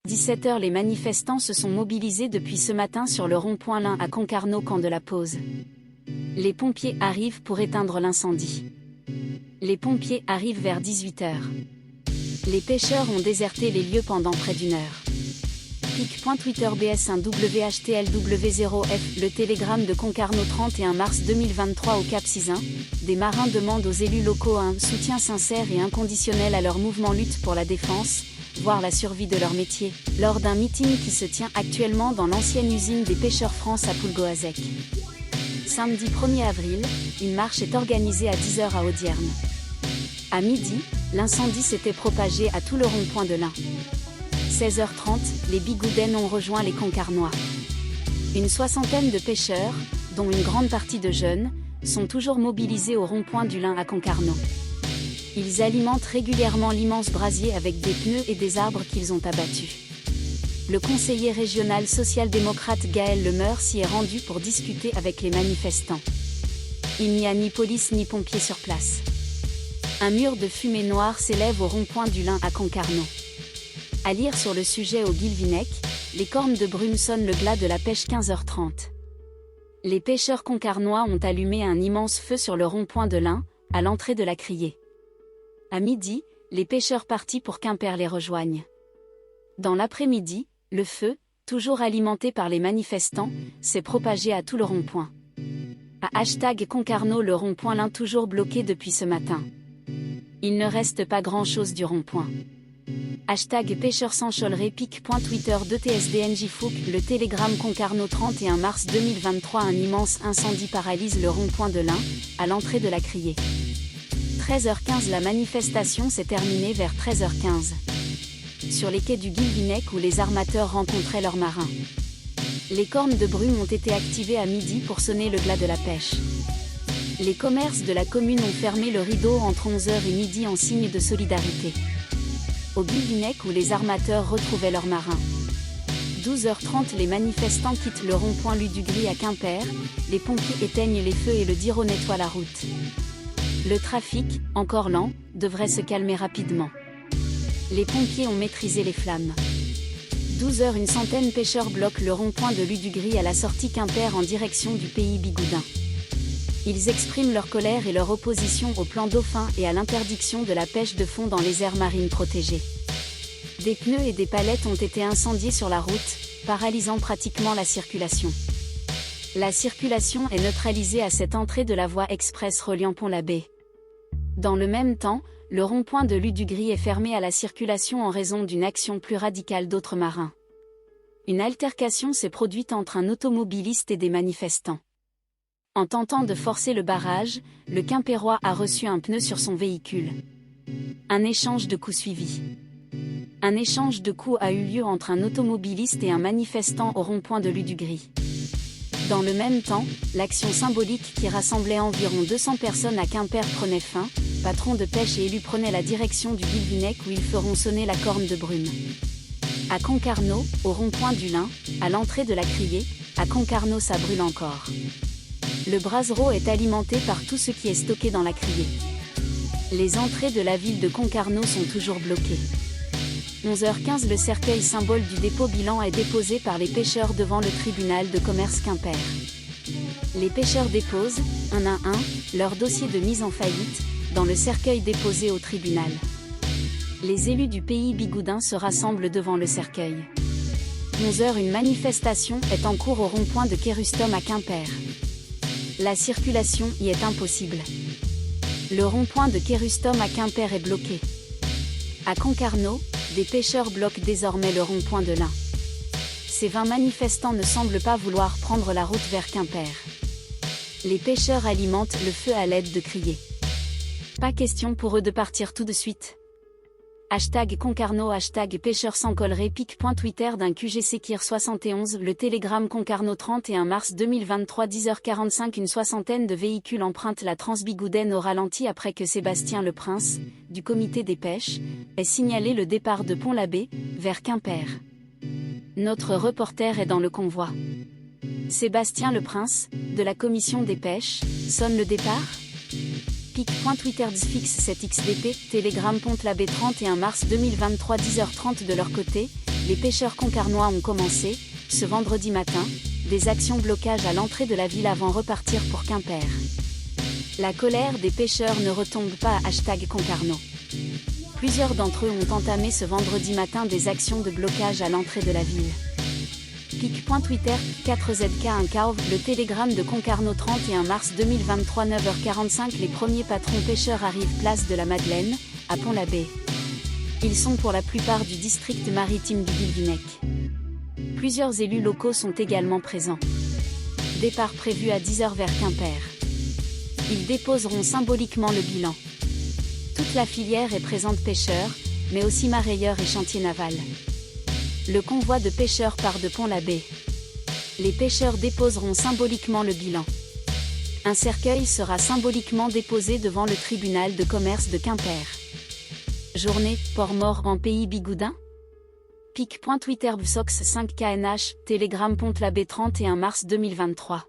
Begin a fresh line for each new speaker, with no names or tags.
17h. Les manifestants se sont mobilisés depuis ce matin sur le rond-point Lin à Concarneau camp de la pause. Les pompiers arrivent pour éteindre l'incendie. Les pompiers arrivent vers 18h. Les pêcheurs ont déserté les lieux pendant près d'une heure. Pic.Twitter BS1WHTLW0F. Le télégramme de Concarneau 31 mars 2023 au Cap Sizun. Des marins demandent aux élus locaux un soutien sincère et inconditionnel à leur mouvement lutte pour la défense, voire la survie de leur métier, lors d'un meeting qui se tient actuellement dans l'ancienne usine des Pêcheurs France à Poulgoazec. Samedi 1er avril, une marche est organisée à 10h à Audierne. À midi, l'incendie s'était propagé à tout le rond-point de Lin. 16h30, les Bigoudaines ont rejoint les Concarnois. Une soixantaine de pêcheurs, dont une grande partie de jeunes, sont toujours mobilisés au rond-point du Lin à Concarneau. Ils alimentent régulièrement l'immense brasier avec des pneus et des arbres qu'ils ont abattus. Le conseiller régional social-démocrate Gaël Lemeur s'y est rendu pour discuter avec les manifestants. Il n'y a ni police ni pompiers sur place. Un mur de fumée noire s'élève au rond-point du Lin à Concarneau. À lire sur le sujet au Guilvinec, les cornes de brume sonnent le glas de la pêche 15h30. Les pêcheurs concarnois ont allumé un immense feu sur le rond-point de Lin, à l'entrée de la criée. À midi, les pêcheurs partis pour Quimper les rejoignent. Dans l'après-midi, le feu, toujours alimenté par les manifestants, s'est propagé à tout le rond-point. À #Concarneau le rond-point Lin toujours bloqué depuis ce matin. Il ne reste pas grand-chose du rond-point. #pêcheurs sans chollerie. Pic.Twitter 2TSDNJFouk. Le télégramme Concarneau 31 mars 2023. Un immense incendie paralyse le rond-point de Lin, à l'entrée de la criée. 13h15. La manifestation s'est terminée vers 13h15. Sur les quais du Guilvinec où les armateurs rencontraient leurs marins. Les cornes de brume ont été activées à midi pour sonner le glas de la pêche. Les commerces de la commune ont fermé le rideau entre 11h et midi en signe de solidarité. Au Guilvinec où les armateurs retrouvaient leurs marins. 12h30. Les manifestants quittent le rond-point Ludugris à Quimper, les pompiers éteignent les feux et le Diro nettoie la route. Le trafic, encore lent, devrait se calmer rapidement. Les pompiers ont maîtrisé les flammes. 12h. Une centaine pêcheurs bloquent le rond-point de Ludugris à la sortie Quimper en direction du pays Bigoudin. Ils expriment leur colère et leur opposition au plan Dauphin et à l'interdiction de la pêche de fond dans les aires marines protégées. Des pneus et des palettes ont été incendiés sur la route, paralysant pratiquement la circulation. La circulation est neutralisée à cette entrée de la voie express reliant Pont-l'Abbé. Dans le même temps, le rond-point de Ludugris est fermé à la circulation en raison d'une action plus radicale d'autres marins. Une altercation s'est produite entre un automobiliste et des manifestants. En tentant de forcer le barrage, le Quimpérois a reçu un pneu sur son véhicule. Un échange de coups suivi. Un échange de coups a eu lieu entre un automobiliste et un manifestant au rond-point de Ludugris. Dans le même temps, l'action symbolique qui rassemblait environ 200 personnes à Quimper prenait fin. Patrons de pêche et élus prenaient la direction du Guilvinec où ils feront sonner la corne de brume. À Concarneau, au rond-point du Lin, à l'entrée de la criée, à Concarneau ça brûle encore. Le brasero est alimenté par tout ce qui est stocké dans la criée. Les entrées de la ville de Concarneau sont toujours bloquées. 11h15. Le cercueil symbole du dépôt bilan est déposé par les pêcheurs devant le tribunal de commerce Quimper. Les pêcheurs déposent, un à un, leur dossier de mise en faillite, dans le cercueil déposé au tribunal. Les élus du pays Bigoudin se rassemblent devant le cercueil. 11h. Une manifestation est en cours au rond-point de Kérustom à Quimper. La circulation y est impossible. Le rond-point de Kérustom à Quimper est bloqué. À Concarneau, des pêcheurs bloquent désormais le rond-point de Lin. Ces 20 manifestants ne semblent pas vouloir prendre la route vers Quimper. Les pêcheurs alimentent le feu à l'aide de criées. Pas question pour eux de partir tout de suite. #Concarneau #pêcheurs sans chollerie. Pic.Twitter d'un QGC Kir 71. Le télégramme Concarneau 31 mars 2023 10h45. Une soixantaine de véhicules empruntent la Transbigoudaine au ralenti après que Sébastien Le Prince, du comité des pêches, ait signalé le départ de Pont-l'Abbé, vers Quimper. Notre reporter est dans le convoi. Sébastien Le Prince, de la commission des pêches, sonne le départ ? Pic.Twitter fixe 7xDP, Telegram Pont-l'Abbé 31 mars 2023 10h30. De leur côté, Les pêcheurs concarnois ont commencé, ce vendredi matin, des actions blocage à l'entrée de la ville avant repartir pour Quimper. La colère des pêcheurs ne retombe pas à #Concarneau. Plusieurs d'entre eux ont entamé ce vendredi matin des actions de blocage à l'entrée de la ville. Pic.Twitter, 4ZK1 le télégramme de Concarneau 31 mars 2023 9h45 Les premiers patrons pêcheurs arrivent place de la Madeleine, à Pont-l'Abbé. Ils sont pour la plupart du district maritime du Guilvinec. Plusieurs élus locaux sont également présents. Départ prévu à 10h vers Quimper. Ils déposeront symboliquement le bilan. Toute la filière est présente pêcheurs, mais aussi marailleurs et chantiers navals. Le convoi de pêcheurs part de Pont-l'Abbé. Les pêcheurs déposeront symboliquement le bilan. Un cercueil sera symboliquement déposé devant le tribunal de commerce de Quimper. Journée, port mort en pays bigoudin. Pic.Twitter Bsox 5KNH, Télégramme Pont-l'Abbé 31 mars 2023.